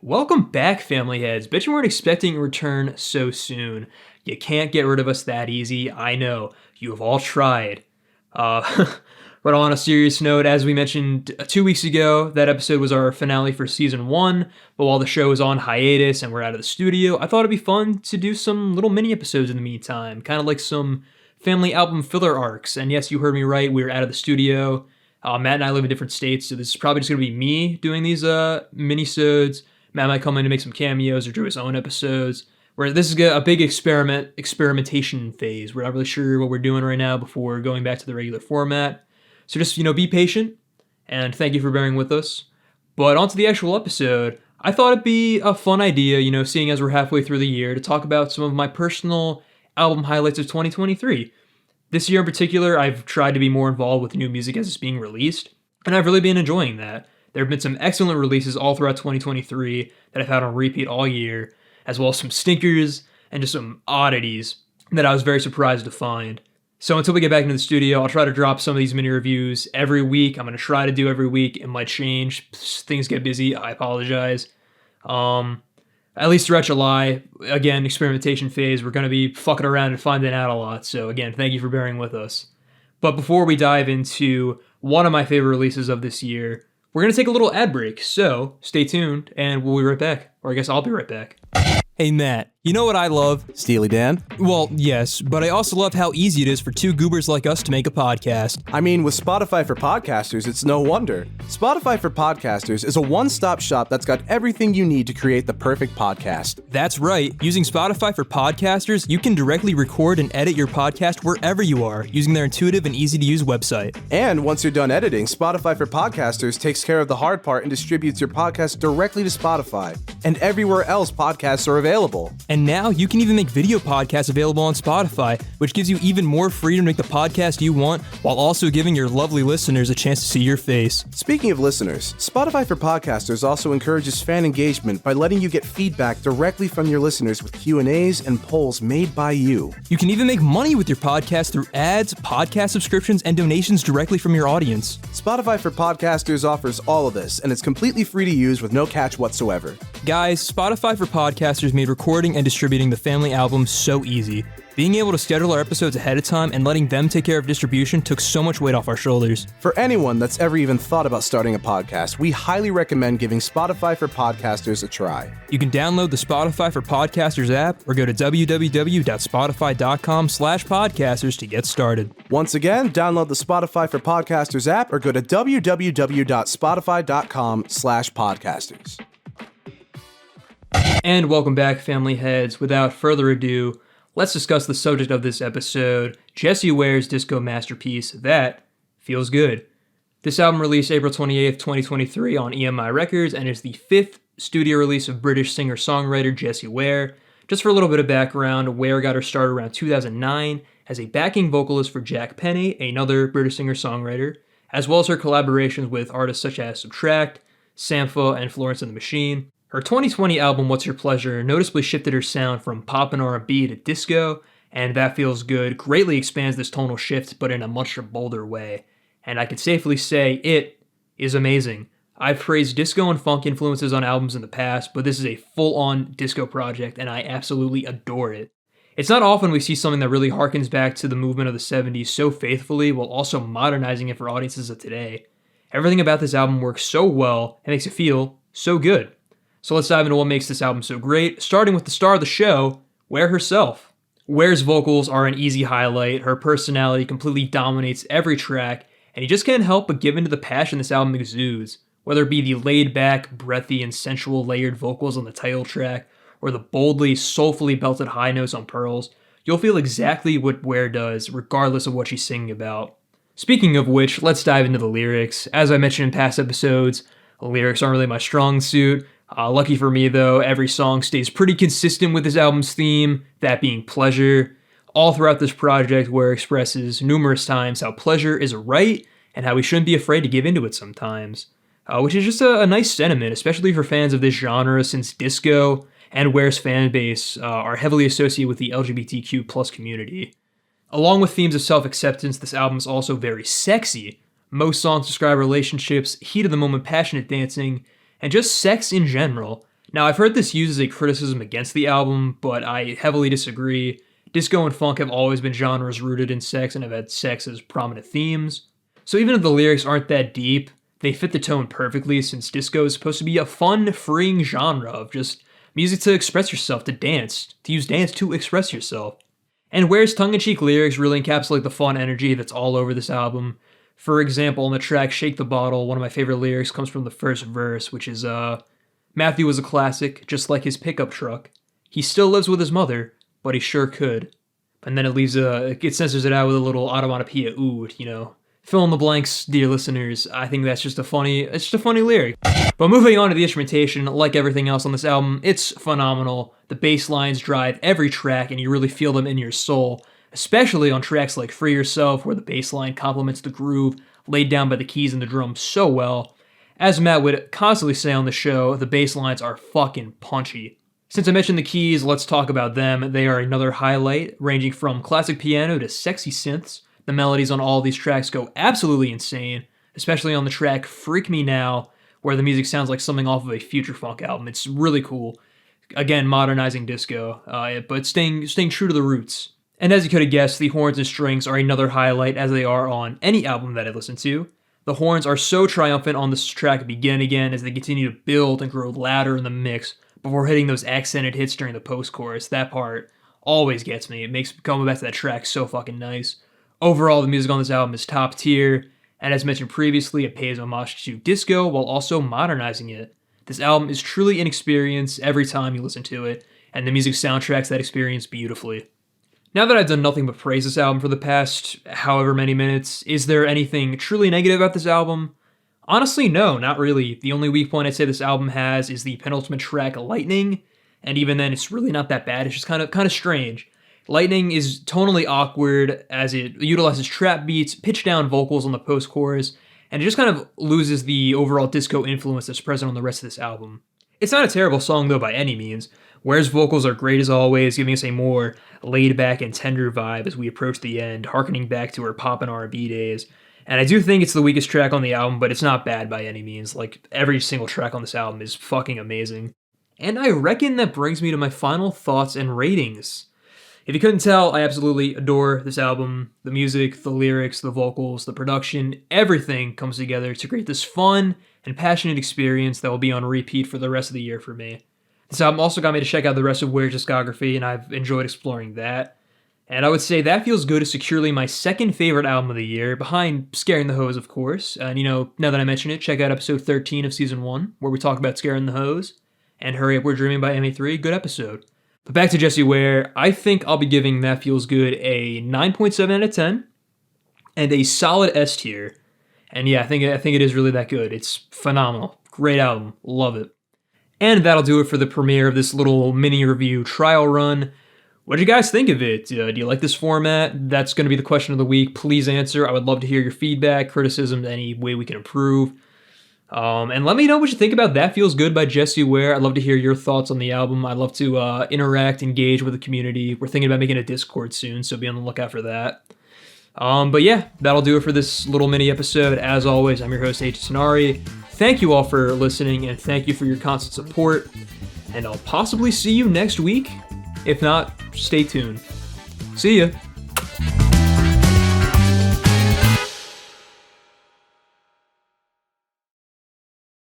Welcome back, family heads. Bet you weren't expecting a return so soon. You can't get rid of us that easy. I know. You have all tried. But on a serious note, as we mentioned 2 weeks ago, that episode was our finale for season 1. But while the show is on hiatus and we're out of the studio, I thought it'd be fun to do some little mini episodes in the meantime. Kind of like some family album filler arcs. And yes, you heard me right. We're out of the studio. Matt and I live in different states, so this is probably just going to be me doing these mini-sodes. Matt might come in to make some cameos or do his own episodes, where this is a big experimentation phase. We're not really sure what we're doing right now before going back to the regular format. So just, be patient, and thank you for bearing with us. But on to the actual episode, I thought it'd be a fun idea, seeing as we're halfway through the year, to talk about some of my personal album highlights of 2023. This year in particular, I've tried to be more involved with new music as it's being released, and I've really been enjoying that. There have been some excellent releases all throughout 2023 that I've had on repeat all year, as well as some stinkers and just some oddities that I was very surprised to find. So until we get back into the studio, I'll try to drop some of these mini reviews every week. I'm going to try to do every week. It might change. Things get busy. I apologize. At least throughout July, again, experimentation phase, we're going to be fucking around and finding out a lot. So again, thank you for bearing with us. But before we dive into one of my favorite releases of this year, we're going to take a little ad break, so stay tuned, and we'll be right back. Or I guess I'll be right back. Hey Matt, you know what I love? Steely Dan? Well, yes, but I also love how easy it is for two goobers like us to make a podcast. I mean, with Spotify for Podcasters, it's no wonder. Spotify for Podcasters is a one-stop shop that's got everything you need to create the perfect podcast. That's right. Using Spotify for Podcasters, you can directly record and edit your podcast wherever you are, using their intuitive and easy-to-use website. And once you're done editing, Spotify for Podcasters takes care of the hard part and distributes your podcast directly to Spotify and everywhere else podcasts are available. And now you can even make video podcasts available on Spotify, which gives you even more freedom to make the podcast you want, while also giving your lovely listeners a chance to see your face. Speaking of listeners, Spotify for Podcasters also encourages fan engagement by letting you get feedback directly from your listeners with Q&As and polls made by you. You can even make money with your podcast through ads, podcast subscriptions, and donations directly from your audience. Spotify for Podcasters offers all of this, and it's completely free to use with no catch whatsoever. Guys, Spotify for Podcasters made recording and distributing the family album so easy. Being able to schedule our episodes ahead of time and letting them take care of distribution took so much weight off our shoulders. For anyone that's ever even thought about starting a podcast, we highly recommend giving Spotify for Podcasters a try. You can download the Spotify for Podcasters app or go to www.spotify.com/podcasters to get started. Once again, download the Spotify for Podcasters app or go to www.spotify.com/podcasters. And welcome back, family heads. Without further ado, let's discuss the subject of this episode, Jessie Ware's disco masterpiece, That Feels Good. This album released April 28th, 2023 on EMI Records and is the 5th studio release of British singer-songwriter Jessie Ware. Just for a little bit of background, Ware got her start around 2009 as a backing vocalist for Jack Penny, another British singer-songwriter, as well as her collaborations with artists such as Subtract, Sampha, and Florence and the Machine. Her 2020 album, What's Your Pleasure, noticeably shifted her sound from pop and R&B to disco, and That Feels Good greatly expands this tonal shift, but in a much bolder way. And I can safely say it is amazing. I've praised disco and funk influences on albums in the past, but this is a full-on disco project, and I absolutely adore it. It's not often we see something that really harkens back to the movement of the 70s so faithfully, while also modernizing it for audiences of today. Everything about this album works so well, and makes it feel so good. So let's dive into what makes this album so great, starting with the star of the show, Ware herself. Ware's vocals are an easy highlight, her personality completely dominates every track, and you just can't help but give into the passion this album exudes, whether it be the laid-back, breathy, and sensual layered vocals on the title track, or the boldly, soulfully belted high notes on Pearls. You'll feel exactly what Ware does, regardless of what she's singing about. Speaking of which, let's dive into the lyrics. As I mentioned in past episodes, the lyrics aren't really my strong suit. Lucky for me, though, every song stays pretty consistent with this album's theme, that being pleasure. All throughout this project, Ware expresses numerous times how pleasure is a right and how we shouldn't be afraid to give into it sometimes, which is just a nice sentiment, especially for fans of this genre, since disco and Ware's fan base are heavily associated with the LGBTQ+ community. Along with themes of self-acceptance, this album is also very sexy. Most songs describe relationships, heat of the moment passionate dancing, and just sex in general. Now, I've heard this used as a criticism against the album, but I heavily disagree. Disco and funk have always been genres rooted in sex and have had sex as prominent themes. So even if the lyrics aren't that deep, they fit the tone perfectly since disco is supposed to be a fun, freeing genre of just music to express yourself, to use dance to express yourself. And Ware's tongue-in-cheek lyrics really encapsulate the fun energy that's all over this album. For example, on the track Shake the Bottle, one of my favorite lyrics comes from the first verse, which is, Matthew was a classic, just like his pickup truck. He still lives with his mother, but he sure could. And then it censors it out with a little onomatopoeia, ooh, Fill in the blanks, dear listeners. I think that's just a funny lyric. But moving on to the instrumentation, like everything else on this album, it's phenomenal. The bass lines drive every track and you really feel them in your soul, especially on tracks like Free Yourself, where the bass line complements the groove laid down by the keys and the drums so well. As Matt would constantly say on the show, the bass lines are fucking punchy. Since I mentioned the keys, let's talk about them. They are another highlight, ranging from classic piano to sexy synths. The melodies on all these tracks go absolutely insane, especially on the track Freak Me Now, where the music sounds like something off of a future funk album. It's really cool. Again, modernizing disco, but staying true to the roots. And as you could have guessed, the horns and strings are another highlight, as they are on any album that I listen to. The horns are so triumphant on this track Begin Again as they continue to build and grow louder in the mix before hitting those accented hits during the post-chorus. That part always gets me. It makes coming back to that track so fucking nice. Overall, the music on this album is top tier, and as mentioned previously, it pays homage to disco while also modernizing it. This album is truly an experience every time you listen to it, and the music soundtracks that experience beautifully. Now that I've done nothing but praise this album for the past however many minutes, is there anything truly negative about this album? Honestly, no, not really. The only weak point I'd say this album has is the penultimate track, Lightning, and even then, it's really not that bad. It's just kind of strange. Lightning is tonally awkward as it utilizes trap beats, pitch down vocals on the post-chorus, and it just kind of loses the overall disco influence that's present on the rest of this album. It's not a terrible song though by any means. Ware's vocals are great as always, giving us a more laid-back and tender vibe as we approach the end, harkening back to her pop and R&B days. And I do think it's the weakest track on the album, but it's not bad by any means. Like, every single track on this album is fucking amazing. And I reckon that brings me to my final thoughts and ratings. If you couldn't tell, I absolutely adore this album. The music, the lyrics, the vocals, the production, everything comes together to create this fun and passionate experience that will be on repeat for the rest of the year for me. This album also got me to check out the rest of Ware's discography, and I've enjoyed exploring that. And I would say That Feels Good is securely my second favorite album of the year, behind Scaring the Hose, of course. And now that I mention it, check out episode 13 of season 1, where we talk about Scaring the Hose. And Hurry Up, We're Dreaming by MA3, good episode. But back to Jessie Ware, I think I'll be giving That Feels Good a 9.7 out of 10 and a solid S tier. And yeah, I think it is really that good. It's phenomenal. Great album. Love it. And that'll do it for the premiere of this little mini review trial run. What do you guys think of it? Do you like this format? That's going to be the question of the week. Please answer. I would love to hear your feedback, criticism, any way we can improve. And let me know what you think about That Feels Good by Jessie Ware. I'd love to hear your thoughts on the album. I'd love to interact, engage with the community. We're thinking about making a Discord soon, so be on the lookout for that. But yeah, that'll do it for this little mini episode. As always, I'm your host, H. Sonari. Thank you all for listening, and thank you for your constant support. And I'll possibly see you next week. If not, stay tuned. See ya.